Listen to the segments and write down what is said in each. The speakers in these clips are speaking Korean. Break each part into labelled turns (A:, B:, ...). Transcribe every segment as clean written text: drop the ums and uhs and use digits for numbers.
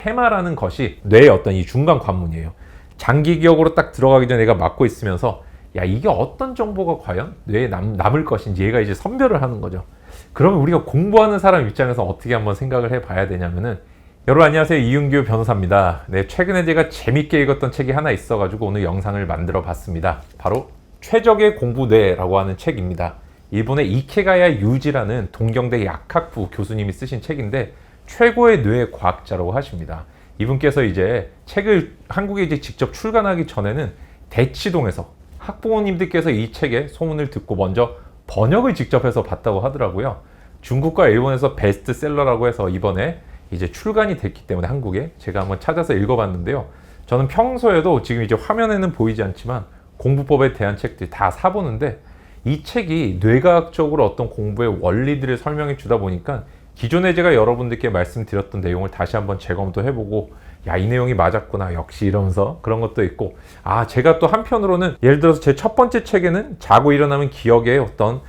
A: 해마라는 것이 뇌의 어떤 이 중간 관문이에요. 장기 기억으로 딱 들어가기 전에 얘가 막고 있으면서 야, 이게 어떤 정보가 과연 뇌에 남을 것인지 얘가 이제 선별을 하는 거죠. 그러면 우리가 공부하는 사람 입장에서 어떻게 한번 생각을 해봐야 되냐면은, 여러분 안녕하세요, 이윤규 변호사입니다. 네, 최근에 제가 재밌게 읽었던 책이 하나 있어가지고 오늘 영상을 만들어 봤습니다. 바로 최적의 공부뇌라고 하는 책입니다. 일본의 이케가야 유지라는 동경대 약학부 교수님이 쓰신 책인데 최고의 뇌 과학자라고 하십니다. 이분께서 이제 책을 한국에 이제 직접 출간하기 전에는 대치동에서 학부모님들께서 이 책의 소문을 듣고 먼저 번역을 직접 해서 봤다고 하더라고요. 중국과 일본에서 베스트셀러라고 해서 이번에 이제 출간이 됐기 때문에 한국에 제가 한번 찾아서 읽어봤는데요. 저는 평소에도 지금 이제 화면에는 보이지 않지만 공부법에 대한 책들 다 사보는데 이 책이 뇌과학적으로 어떤 공부의 원리들을 설명해 주다 보니까 기존에 제가 여러분들께 말씀드렸던 내용을 다시 한번 재검도 해보고 야, 이 내용이 맞았구나 역시 이러면서 그런 것도 있고, 제가 또 한편으로는 예를 들어서 제 첫 번째 책에는 자고 일어나면 기억의 어떤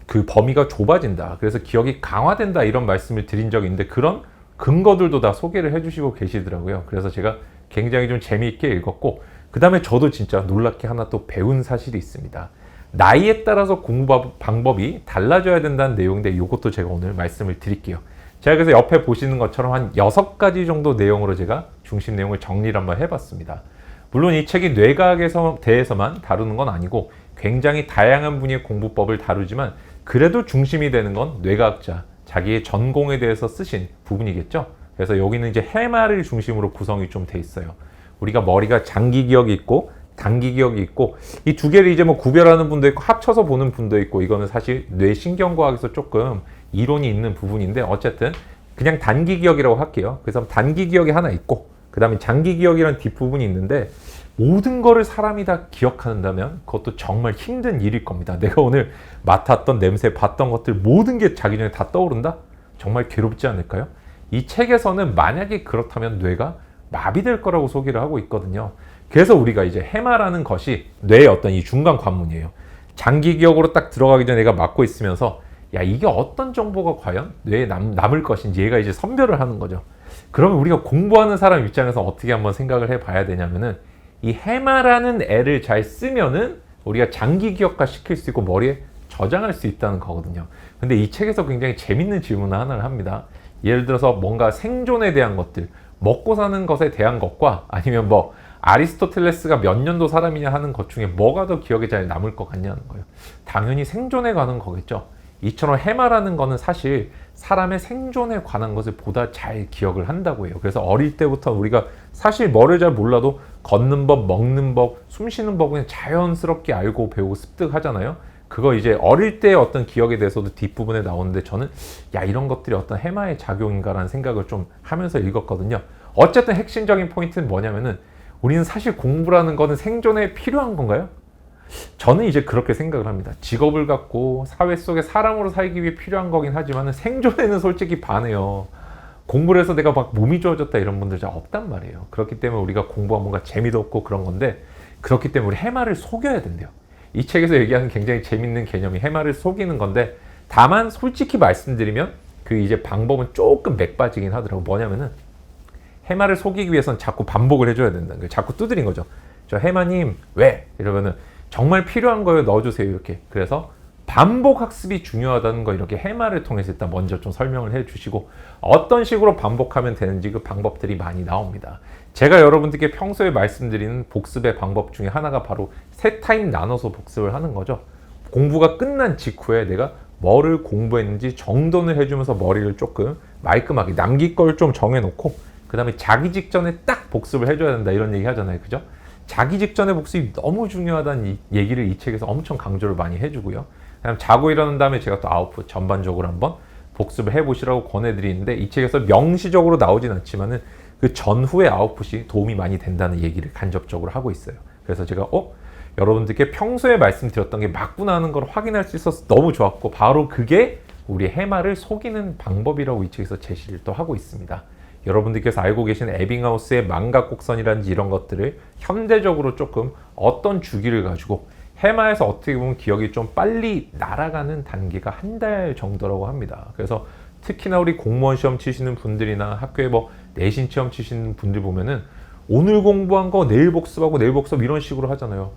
A: 그 범위가 좁아진다, 그래서 기억이 강화된다 이런 말씀을 드린 적이 있는데 그런 근거들도 다 소개를 해주시고 계시더라고요. 그래서 제가 굉장히 좀 재미있게 읽었고, 그 다음에 저도 진짜 놀랍게 하나 또 배운 사실이 있습니다. 나이에 따라서 공부 방법이 달라져야 된다는 내용인데 이것도 제가 오늘 말씀을 드릴게요. 제가 그래서 옆에 보시는 것처럼 한 6가지 정도 내용으로 제가 중심 내용을 정리를 한번 해봤습니다. 물론 이 책이 뇌과학에 대해서만 다루는 건 아니고 굉장히 다양한 분야의 공부법을 다루지만 그래도 중심이 되는 건 뇌과학자, 자기의 전공에 대해서 쓰신 부분이겠죠. 그래서 여기는 이제 해마를 중심으로 구성이 좀 돼 있어요. 우리가 머리가 장기 기억이 있고 단기 기억이 있고 이 두 개를 이제 뭐 구별하는 분도 있고 합쳐서 보는 분도 있고, 이거는 사실 뇌신경과학에서 조금 이론이 있는 부분인데 어쨌든 그냥 단기 기억이라고 할게요. 그래서 단기 기억이 하나 있고 그 다음에 장기 기억이라는 뒷부분이 있는데, 모든 거를 사람이 다 기억한다면 그것도 정말 힘든 일일 겁니다. 내가 오늘 맡았던 냄새, 봤던 것들 모든 게 자기 전에 다 떠오른다? 정말 괴롭지 않을까요? 이 책에서는 만약에 그렇다면 뇌가 마비될 거라고 소개를 하고 있거든요. 그래서 우리가 이제 해마라는 것이 뇌의 어떤 이 중간 관문이에요. 장기 기억으로 딱 들어가기 전에 얘가 막고 있으면서 야, 이게 어떤 정보가 과연 뇌에 남을 것인지 얘가 이제 선별을 하는 거죠. 그러면 우리가 공부하는 사람 입장에서 어떻게 한번 생각을 해봐야 되냐면은, 이 해마라는 애를 잘 쓰면은 우리가 장기 기억화 시킬 수 있고 머리에 저장할 수 있다는 거거든요. 근데 이 책에서 굉장히 재밌는 질문을 하나를 합니다. 예를 들어서 뭔가 생존에 대한 것들, 먹고 사는 것에 대한 것과 아니면 뭐 아리스토텔레스가 몇 년도 사람이냐 하는 것 중에 뭐가 더 기억에 잘 남을 것 같냐는 거예요. 당연히 생존에 관한 거겠죠. 이처럼 해마라는 거는 사실 사람의 생존에 관한 것을 보다 잘 기억을 한다고 해요. 그래서 어릴 때부터 우리가 사실 뭐를 잘 몰라도 걷는 법, 먹는 법, 숨 쉬는 법은 그냥 자연스럽게 알고 배우고 습득하잖아요. 그거 이제 어릴 때의 어떤 기억에 대해서도 뒷부분에 나오는데, 저는 야, 이런 것들이 어떤 해마의 작용인가라는 생각을 좀 하면서 읽었거든요. 어쨌든 핵심적인 포인트는 뭐냐면은, 우리는 사실 공부라는 거는 생존에 필요한 건가요? 저는 이제 그렇게 생각을 합니다. 직업을 갖고 사회 속에 사람으로 살기 위해 필요한 거긴 하지만 생존에는 솔직히 반해요. 공부를 해서 내가 막 몸이 좋아졌다 이런 분들 잘 없단 말이에요. 그렇기 때문에 우리가 공부가 뭔가 재미도 없고 그런 건데, 그렇기 때문에 우리 해마를 속여야 된대요. 이 책에서 얘기하는 굉장히 재밌는 개념이 해마를 속이는 건데, 다만 솔직히 말씀드리면 그 이제 방법은 조금 맥빠지긴 하더라고요. 뭐냐면은 해마를 속이기 위해서는 자꾸 반복을 해줘야 된다는 거예요. 자꾸 두드린 거죠. 저 해마님 왜? 이러면은 정말 필요한 거예요, 넣어주세요 이렇게. 그래서 반복 학습이 중요하다는 거 이렇게 해마를 통해서 일단 먼저 좀 설명을 해주시고, 어떤 식으로 반복하면 되는지 그 방법들이 많이 나옵니다. 제가 여러분들께 평소에 말씀드리는 복습의 방법 중에 하나가 바로 3타임 나눠서 복습을 하는 거죠. 공부가 끝난 직후에 내가 뭐를 공부했는지 정돈을 해주면서 머리를 조금 말끔하게 남길 걸 좀 정해놓고, 그 다음에 자기 직전에 딱 복습을 해줘야 된다 이런 얘기 하잖아요, 그죠? 자기 직전에 복습이 너무 중요하다는 얘기를 이 책에서 엄청 강조를 많이 해주고요. 그다음 자고 일어난 다음에 제가 또 아웃풋 전반적으로 한번 복습을 해보시라고 권해드리는데, 이 책에서 명시적으로 나오진 않지만은 그 전후의 아웃풋이 도움이 많이 된다는 얘기를 간접적으로 하고 있어요. 그래서 제가 여러분들께 평소에 말씀드렸던 게 맞구나 하는 걸 확인할 수 있어서 너무 좋았고, 바로 그게 우리 해마를 속이는 방법이라고 이 책에서 제시를 또 하고 있습니다. 여러분들께서 알고 계신 에빙하우스의 망각곡선이라든지 이런 것들을 현대적으로 조금 어떤 주기를 가지고 해마에서 어떻게 보면 기억이 좀 빨리 날아가는 단계가 1달 정도라고 합니다. 그래서 특히나 우리 공무원 시험 치시는 분들이나 학교에 뭐 내신 시험 치시는 분들 보면은 오늘 공부한 거 내일 복습하고 내일 복습 이런 식으로 하잖아요.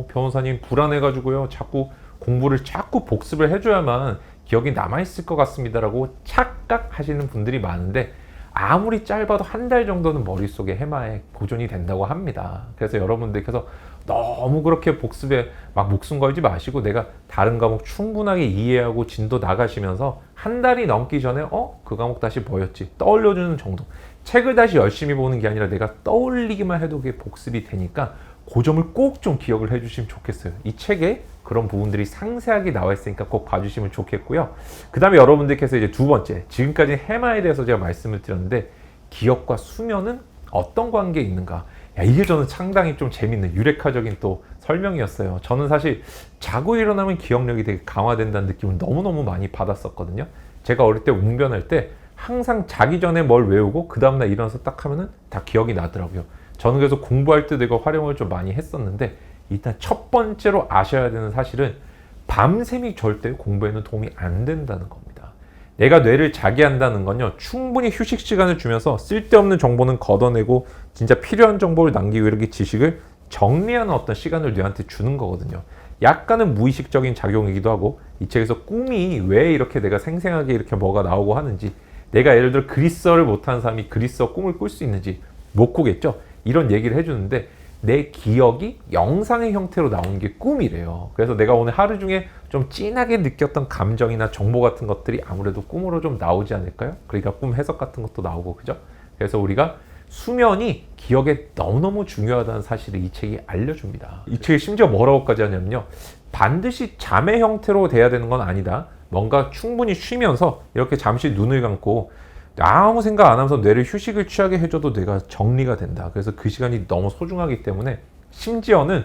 A: 변호사님 불안해가지고요. 자꾸 공부를 자꾸 복습을 해줘야만 기억이 남아있을 것 같습니다라고 착각하시는 분들이 많은데 아무리 짧아도 한 달 정도는 머릿속에 해마에 보존이 된다고 합니다. 그래서 여러분들께서 너무 그렇게 복습에 막 목숨 걸지 마시고 내가 다른 과목 충분하게 이해하고 진도 나가시면서 한 달이 넘기 전에 그 과목 다시 뭐였지? 떠올려주는 정도. 책을 다시 열심히 보는 게 아니라 내가 떠올리기만 해도 그게 복습이 되니까 그 점을 꼭 좀 기억을 해주시면 좋겠어요. 이 책에 그런 부분들이 상세하게 나와 있으니까 꼭 봐주시면 좋겠고요. 그 다음에 여러분들께서 이제 두 번째, 지금까지 해마에 대해서 제가 말씀을 드렸는데 기억과 수면은 어떤 관계에 있는가? 이게 저는 상당히 좀 재밌는 유레카적인 또 설명이었어요. 저는 사실 자고 일어나면 기억력이 되게 강화된다는 느낌을 너무너무 많이 받았었거든요. 제가 어릴 때 웅변할 때 항상 자기 전에 뭘 외우고 그 다음날 일어나서 딱 하면은 다 기억이 나더라고요. 저는 그래서 공부할 때도 이거 활용을 좀 많이 했었는데 일단 첫 번째로 아셔야 되는 사실은 밤샘이 절대 공부에는 도움이 안 된다는 겁니다. 내가 뇌를 자게 한다는 건요, 충분히 휴식 시간을 주면서 쓸데없는 정보는 걷어내고 진짜 필요한 정보를 남기고 이렇게 지식을 정리하는 어떤 시간을 뇌한테 주는 거거든요. 약간은 무의식적인 작용이기도 하고 이 책에서 꿈이 왜 이렇게 내가 생생하게 이렇게 뭐가 나오고 하는지, 내가 예를 들어 그리스어를 못하는 사람이 그리스어 꿈을 꿀 수 있는지 못 꾸겠죠. 이런 얘기를 해주는데 내 기억이 영상의 형태로 나오는 게 꿈이래요. 그래서 내가 오늘 하루 중에 좀 진하게 느꼈던 감정이나 정보 같은 것들이 아무래도 꿈으로 좀 나오지 않을까요? 그러니까 꿈 해석 같은 것도 나오고, 그죠? 그래서 우리가 수면이 기억에 너무너무 중요하다는 사실을 이 책이 알려줍니다. 이 책이 심지어 뭐라고까지 하냐면요, 반드시 잠의 형태로 돼야 되는 건 아니다. 뭔가 충분히 쉬면서 이렇게 잠시 눈을 감고 아무 생각 안 하면서 뇌를 휴식을 취하게 해줘도 뇌가 정리가 된다. 그래서 그 시간이 너무 소중하기 때문에 심지어는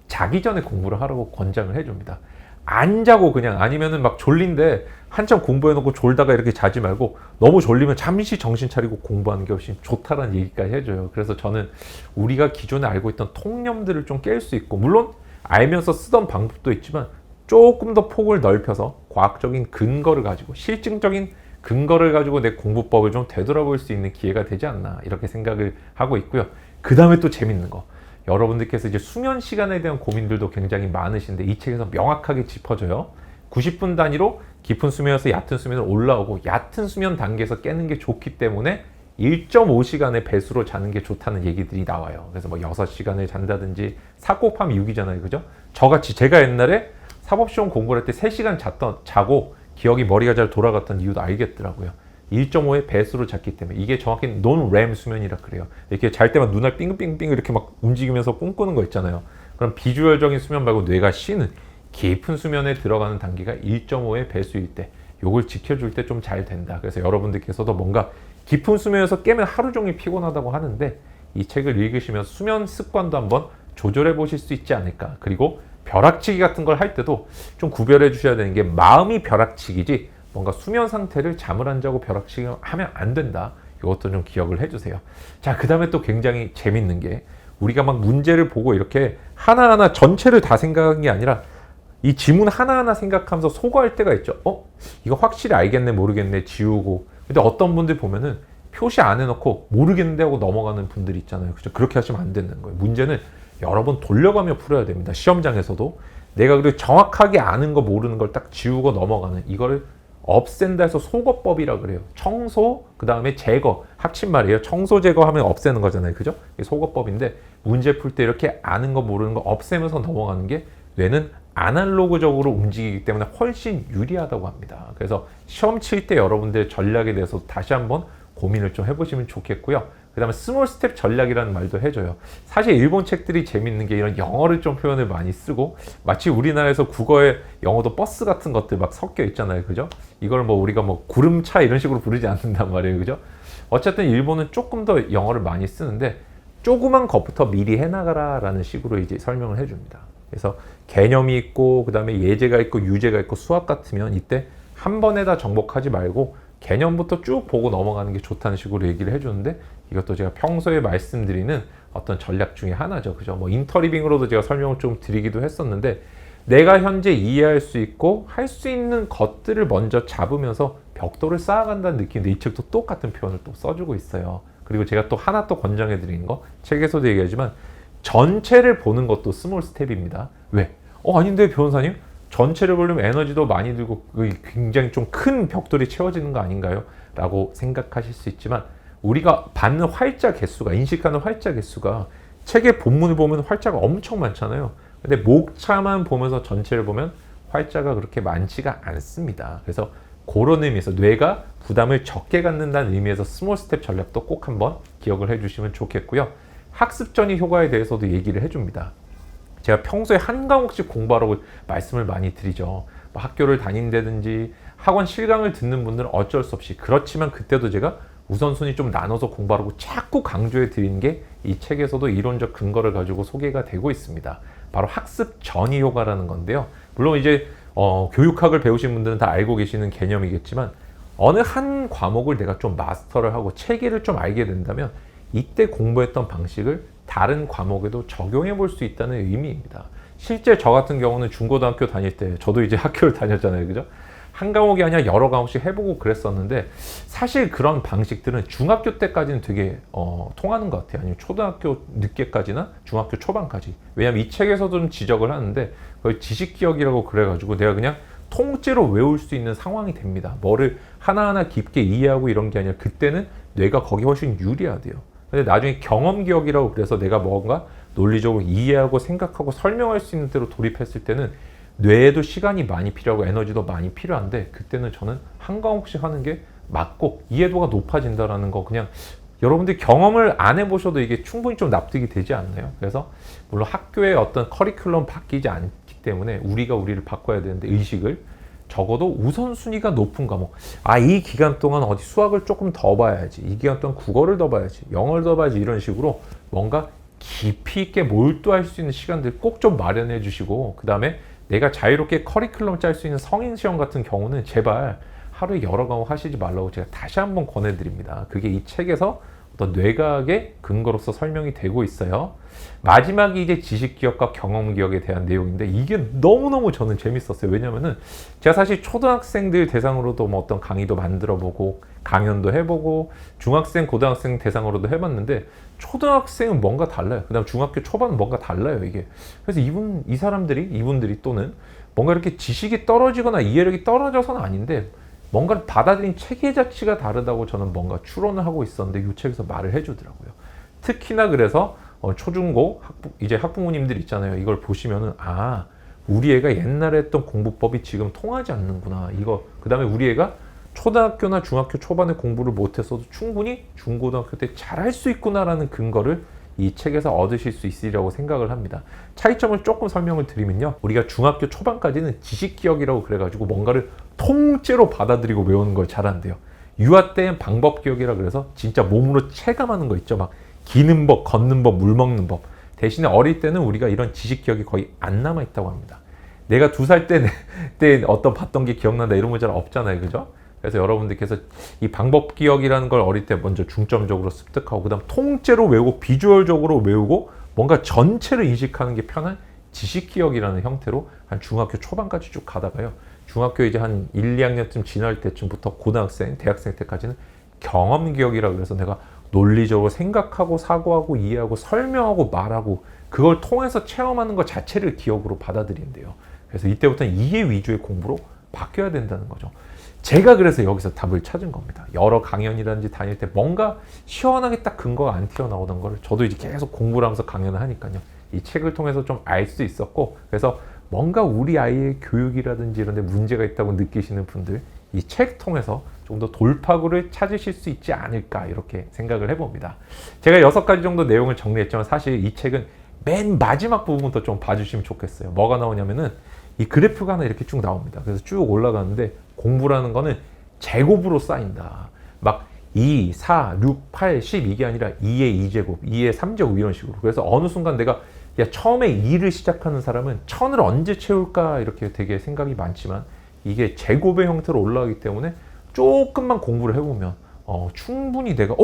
A: 자기 전에 공부를 하라고 권장을 해줍니다. 안 자고 그냥, 아니면은 막 졸린데 한참 공부해놓고 졸다가 이렇게 자지 말고 너무 졸리면 잠시 정신 차리고 공부하는 게 훨씬 좋다라는 얘기까지 해줘요. 그래서 저는 우리가 기존에 알고 있던 통념들을 좀 깰 수 있고, 물론 알면서 쓰던 방법도 있지만 조금 더 폭을 넓혀서 과학적인 근거를 가지고, 실증적인 근거를 가지고 내 공부법을 좀 되돌아볼 수 있는 기회가 되지 않나, 이렇게 생각을 하고 있고요. 그 다음에 또 재밌는 거, 여러분들께서 이제 수면 시간에 대한 고민들도 굉장히 많으신데 이 책에서 명확하게 짚어줘요. 90분 단위로 깊은 수면에서 얕은 수면으로 올라오고, 얕은 수면 단계에서 깨는 게 좋기 때문에 1.5시간의 배수로 자는 게 좋다는 얘기들이 나와요. 그래서 뭐 6시간을 잔다든지, 4 곱하면 6이잖아요. 그죠? 저같이 제가 옛날에 사법시험 공부를 할 때 3시간 자고 기억이 머리가 잘 돌아갔던 이유도 알겠더라고요. 1.5의 배수로 잤기 때문에. 이게 정확히 논-렘 수면이라 그래요. 이렇게 잘 때만 눈알 빙글빙글 이렇게 막 움직이면서 꿈꾸는 거 있잖아요. 그럼 비주얼적인 수면 말고 뇌가 쉬는 깊은 수면에 들어가는 단계가 1.5의 배수일 때, 요걸 지켜줄 때 좀 잘 된다. 그래서 여러분들께서도 뭔가 깊은 수면에서 깨면 하루 종일 피곤하다고 하는데 이 책을 읽으시면서 수면 습관도 한번 조절해 보실 수 있지 않을까. 그리고 벼락치기 같은 걸 할 때도 좀 구별해 주셔야 되는 게, 마음이 벼락치기지 뭔가 수면 상태를 잠을 안 자고 벼락치기 하면 안 된다. 이것도 좀 기억을 해주세요. 자, 그 다음에 또 굉장히 재밌는 게, 우리가 막 문제를 보고 이렇게 하나하나 전체를 다 생각한 게 아니라 이 지문 하나하나 생각하면서 소거할 때가 있죠. 이거 확실히 알겠네 모르겠네 지우고. 근데 어떤 분들 보면은 표시 안 해놓고 모르겠는데 하고 넘어가는 분들이 있잖아요. 그죠? 그렇게 하시면 안 되는 거예요. 문제는 여러 번 돌려가며 풀어야 됩니다. 시험장에서도 내가 그리고 정확하게 아는 거 모르는 걸 딱 지우고 넘어가는, 이거를 없앤다 해서 소거법이라 그래요. 청소, 그 다음에 제거, 합친말이에요. 청소 제거하면 없애는 거잖아요. 그죠? 이게 소거법인데, 문제 풀 때 이렇게 아는 거 모르는 거 없애면서 넘어가는 게 뇌는 아날로그적으로 움직이기 때문에 훨씬 유리하다고 합니다. 그래서 시험 칠 때 여러분들의 전략에 대해서 다시 한번 고민을 좀 해보시면 좋겠고요. 그 다음에 스몰 스텝 전략이라는 말도 해줘요. 사실 일본 책들이 재밌는 게 이런 영어를 좀 표현을 많이 쓰고, 마치 우리나라에서 국어에 영어도 버스 같은 것들 막 섞여 있잖아요. 그죠? 이걸 뭐 우리가 뭐 구름차 이런 식으로 부르지 않는단 말이에요. 그죠? 어쨌든 일본은 조금 더 영어를 많이 쓰는데, 조그만 것부터 미리 해나가라 라는 식으로 이제 설명을 해줍니다. 그래서 개념이 있고, 그 다음에 예제가 있고, 유제가 있고, 수학 같으면 이때 한 번에 다 정복하지 말고 개념부터 쭉 보고 넘어가는 게 좋다는 식으로 얘기를 해주는데, 이것도 제가 평소에 말씀드리는 어떤 전략 중에 하나죠. 그죠? 뭐 인터리빙으로도 제가 설명을 좀 드리기도 했었는데, 내가 현재 이해할 수 있고 할 수 있는 것들을 먼저 잡으면서 벽돌을 쌓아간다는 느낌인데 이 책도 똑같은 표현을 또 써주고 있어요. 그리고 제가 또 하나 또 권장해 드리는 거, 책에서도 얘기하지만 전체를 보는 것도 스몰 스텝입니다. 왜? 아닌데 변호사님? 전체를 보려면 에너지도 많이 들고 굉장히 좀 큰 벽돌이 채워지는 거 아닌가요? 라고 생각하실 수 있지만 우리가 받는 활자 개수가, 인식하는 활자 개수가 책의 본문을 보면 활자가 엄청 많잖아요. 근데 목차만 보면서 전체를 보면 활자가 그렇게 많지가 않습니다. 그래서 그런 의미에서 뇌가 부담을 적게 갖는다는 의미에서 스몰 스텝 전략도 꼭 한번 기억을 해주시면 좋겠고요. 학습 전이 효과에 대해서도 얘기를 해줍니다. 제가 평소에 한 과목씩 공부하라고 말씀을 많이 드리죠. 학교를 다닌다든지 학원 실강을 듣는 분들은 어쩔 수 없이, 그렇지만 그때도 제가 우선순위 좀 나눠서 공부하라고 자꾸 강조해 드리는 게 이 책에서도 이론적 근거를 가지고 소개가 되고 있습니다. 바로 학습 전이 효과라는 건데요. 물론 이제 교육학을 배우신 분들은 다 알고 계시는 개념이겠지만 어느 한 과목을 내가 좀 마스터를 하고 체계를 좀 알게 된다면 이때 공부했던 방식을 다른 과목에도 적용해 볼 수 있다는 의미입니다. 실제 저 같은 경우는 중고등학교 다닐 때, 저도 이제 학교를 다녔잖아요, 그죠? 한 과목이 아니라 여러 과목씩 해보고 그랬었는데 사실 그런 방식들은 중학교 때까지는 되게 통하는 것 같아요. 아니면 초등학교 늦게까지나 중학교 초반까지. 왜냐면 이 책에서도 좀 지적을 하는데 거의 지식기억이라고 그래가지고 내가 그냥 통째로 외울 수 있는 상황이 됩니다. 뭐를 하나하나 깊게 이해하고 이런 게 아니라 그때는 뇌가 거기 훨씬 유리하대요. 근데 나중에 경험기억이라고 그래서 내가 뭔가 논리적으로 이해하고 생각하고 설명할 수 있는 대로 돌입했을 때는 뇌에도 시간이 많이 필요하고 에너지도 많이 필요한데 그때는 저는 한 과목씩 하는 게 맞고 이해도가 높아진다라는 거, 그냥 여러분들이 경험을 안 해보셔도 이게 충분히 좀 납득이 되지 않나요? 그래서 물론 학교의 어떤 커리큘럼 바뀌지 않기 때문에 우리가 우리를 바꿔야 되는데 의식을 적어도 우선순위가 높은 과목, 이 기간 동안 어디 수학을 조금 더 봐야지, 이 기간 동안 국어를 더 봐야지, 영어를 더 봐야지, 이런 식으로 뭔가 깊이 있게 몰두할 수 있는 시간들 꼭 좀 마련해 주시고, 그 다음에 내가 자유롭게 커리큘럼 짤 수 있는 성인 시험 같은 경우는 제발 하루에 여러 과목 하시지 말라고 제가 다시 한번 권해드립니다. 그게 이 책에서 어떤 뇌과학의 근거로서 설명이 되고 있어요. 마지막이 이제 지식기억과 경험기억에 대한 내용인데 이게 너무너무 저는 재밌었어요. 왜냐면은 제가 사실 초등학생들 대상으로도 뭐 어떤 강의도 만들어보고 강연도 해보고 중학생, 고등학생 대상으로도 해봤는데 초등학생은 뭔가 달라요. 그 다음 중학교 초반은 뭔가 달라요, 이게. 그래서 이분들이 또는 뭔가 이렇게 지식이 떨어지거나 이해력이 떨어져서는 아닌데 뭔가를 받아들인 체계 자체가 다르다고 저는 뭔가 추론을 하고 있었는데 이 책에서 말을 해주더라고요. 특히나 그래서 초중고 이제 학부모님들 있잖아요. 이걸 보시면은 우리 애가 옛날에 했던 공부법이 지금 통하지 않는구나. 그 다음에 우리 애가 초등학교나 중학교 초반에 공부를 못했어도 충분히 중고등학교 때 잘할 수 있구나라는 근거를 이 책에서 얻으실 수 있으리라고 생각을 합니다. 차이점을 조금 설명을 드리면요. 우리가 중학교 초반까지는 지식기억이라고 그래가지고 뭔가를 통째로 받아들이고 외우는 걸 잘한대요. 유아 때는 방법기억이라 그래서 진짜 몸으로 체감하는 거 있죠. 막 기는 법, 걷는 법, 물 먹는 법. 대신에 어릴 때는 우리가 이런 지식기억이 거의 안 남아있다고 합니다. 내가 2살 때 어떤 봤던 게 기억난다 이런 거 잘 없잖아요, 그죠? 그래서 여러분들께서 이 방법 기억이라는 걸 어릴 때 먼저 중점적으로 습득하고 그다음 통째로 외우고 비주얼적으로 외우고 뭔가 전체를 인식하는 게 편한 지식 기억이라는 형태로 한 중학교 초반까지 쭉 가다가요. 중학교 이제 한 1, 2학년쯤 지날 때쯤부터 고등학생, 대학생 때까지는 경험 기억이라고 해서 내가 논리적으로 생각하고 사고하고 이해하고 설명하고 말하고 그걸 통해서 체험하는 것 자체를 기억으로 받아들인대요. 그래서 이때부터는 이해 위주의 공부로 바뀌어야 된다는 거죠. 제가 그래서 여기서 답을 찾은 겁니다. 여러 강연이라든지 다닐 때 뭔가 시원하게 딱 근거가 안 튀어나오던 거를 저도 이제 계속 공부를 하면서 강연을 하니까요. 이 책을 통해서 좀 알 수 있었고, 그래서 뭔가 우리 아이의 교육이라든지 이런 데 문제가 있다고 느끼시는 분들 이 책 통해서 좀 더 돌파구를 찾으실 수 있지 않을까 이렇게 생각을 해봅니다. 제가 6가지 정도 내용을 정리했지만 사실 이 책은 맨 마지막 부분부터 좀 봐주시면 좋겠어요. 뭐가 나오냐면은 이 그래프가 하나 이렇게 쭉 나옵니다. 그래서 쭉 올라가는데 공부라는 거는 제곱으로 쌓인다. 막 2, 4, 6, 8, 10 이게 아니라 2의 2제곱, 2의 3제곱 이런 식으로. 그래서 어느 순간 내가 처음에 2를 시작하는 사람은 1000을 언제 채울까 이렇게 되게 생각이 많지만 이게 제곱의 형태로 올라가기 때문에 조금만 공부를 해보면 충분히 내가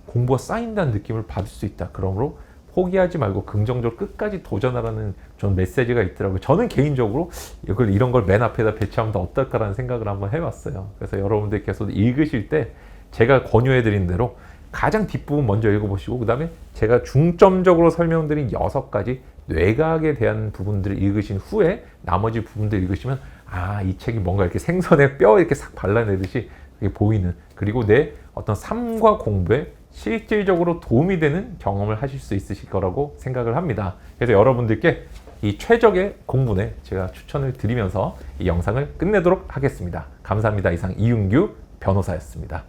A: 공부가 쌓인다는 느낌을 받을 수 있다. 그러므로 포기하지 말고 긍정적으로 끝까지 도전하라는 좀 메시지가 있더라고요. 저는 개인적으로 이런 걸 맨 앞에다 배치하면 더 어떨까라는 생각을 한번 해봤어요. 그래서 여러분들께서도 읽으실 때 제가 권유해드린 대로 가장 뒷부분 먼저 읽어보시고 그 다음에 제가 중점적으로 설명드린 6가지 뇌과학에 대한 부분들을 읽으신 후에 나머지 부분들 읽으시면 아, 이 책이 뭔가 이렇게 생선에 뼈 이렇게 싹 발라내듯이 보이는, 그리고 내 어떤 삶과 공부에 실질적으로 도움이 되는 경험을 하실 수 있으실 거라고 생각을 합니다. 그래서 여러분들께 이 최적의 공부에 제가 추천을 드리면서 이 영상을 끝내도록 하겠습니다. 감사합니다. 이상 이윤규 변호사였습니다.